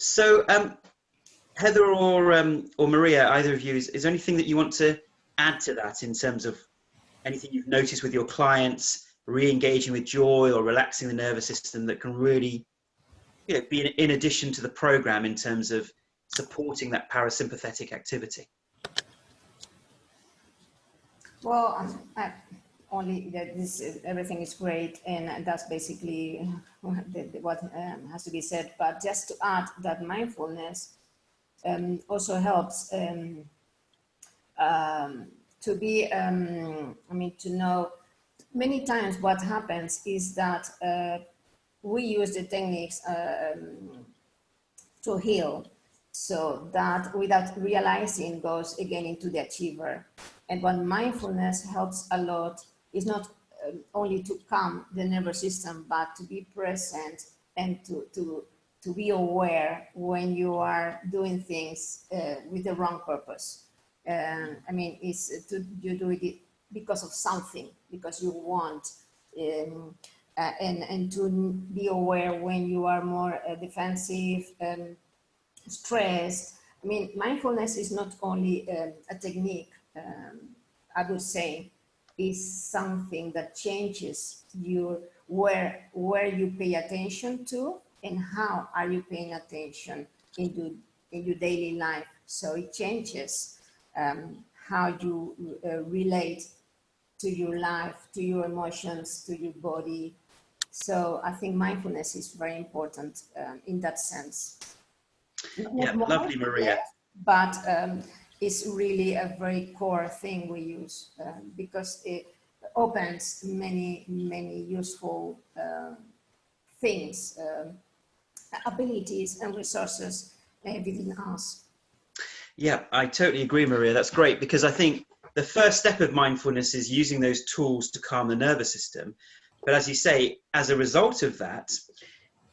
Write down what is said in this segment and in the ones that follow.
So, Heather or Maria, either of you, is there anything that you want to add to that in terms of anything you've noticed with your clients, re-engaging with joy or relaxing the nervous system that can really, you know, be in addition to the program in terms of supporting that parasympathetic activity? Well, only that everything is great, and that's basically what has to be said. But just to add that mindfulness also helps to be, to know. Many times what happens is that we use the techniques to heal, so that without realizing goes again into the achiever. And what mindfulness helps a lot is not only to calm the nervous system, but to be present and to be aware when you are doing things with the wrong purpose. You do it because of something, because you want, and to be aware when you are more defensive, stressed. I mean, mindfulness is not only a technique, I would say, is something that changes your where you pay attention to and how are you paying attention in your daily life. So it changes how you relate to your life, to your emotions, to your body. So I think mindfulness is very important in that sense. Yeah, lovely, Maria. But it's really a very core thing we use because it opens many useful things, abilities and resources within us. Yeah, I totally agree, Maria. That's great, because I think the first step of mindfulness is using those tools to calm the nervous system. But as you say, as a result of that,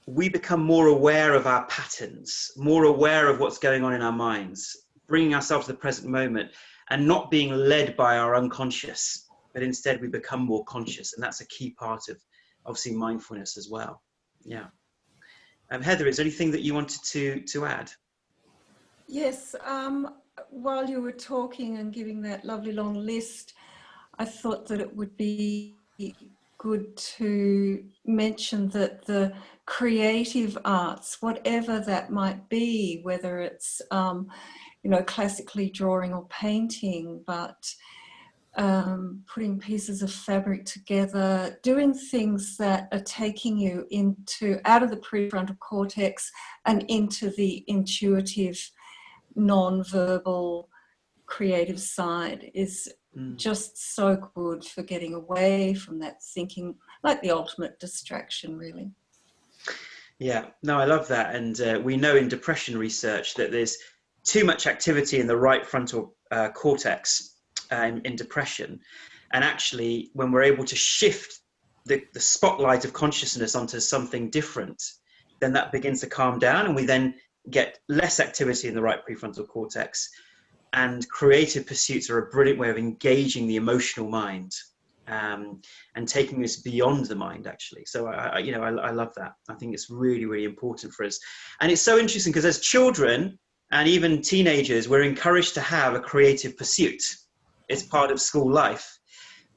we become more aware of our patterns, more aware of what's going on in our minds, bringing ourselves to the present moment and not being led by our unconscious, but instead we become more conscious. And that's a key part of, obviously, mindfulness as well. Yeah. Heather, is there anything that you wanted to add? Yes, while you were talking and giving that lovely long list, I thought that it would be good to mention that the creative arts, whatever that might be, whether it's classically drawing or painting, but putting pieces of fabric together, doing things that are taking you out of the prefrontal cortex and into the intuitive, non-verbal, creative side is just so good for getting away from that thinking, like the ultimate distraction, really. Yeah, no, I love that. And we know in depression research that there's too much activity in the right frontal cortex in depression. And actually, when we're able to shift the spotlight of consciousness onto something different, then that begins to calm down, and we then get less activity in the right prefrontal cortex. And creative pursuits are a brilliant way of engaging the emotional mind and taking this beyond the mind, actually. So I love that. I think it's really, really important for us. And it's so interesting because as children and even teenagers, we're encouraged to have a creative pursuit. It's part of school life.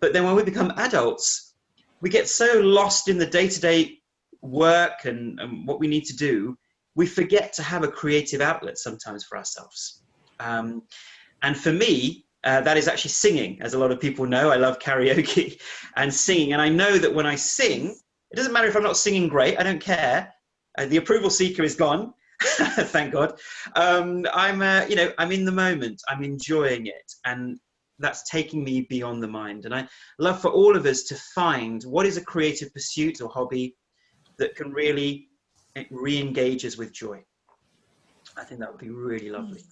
But then when we become adults, we get so lost in the day-to-day work and what we need to do, we forget to have a creative outlet sometimes for ourselves. And for me, that is actually singing. As a lot of people know, I love karaoke and singing. And I know that when I sing, it doesn't matter if I'm not singing great, I don't care. The approval seeker is gone, thank God. I'm in the moment, I'm enjoying it. And that's taking me beyond the mind. And I love for all of us to find what is a creative pursuit or hobby that can really re-engage us with joy. I think that would be really lovely.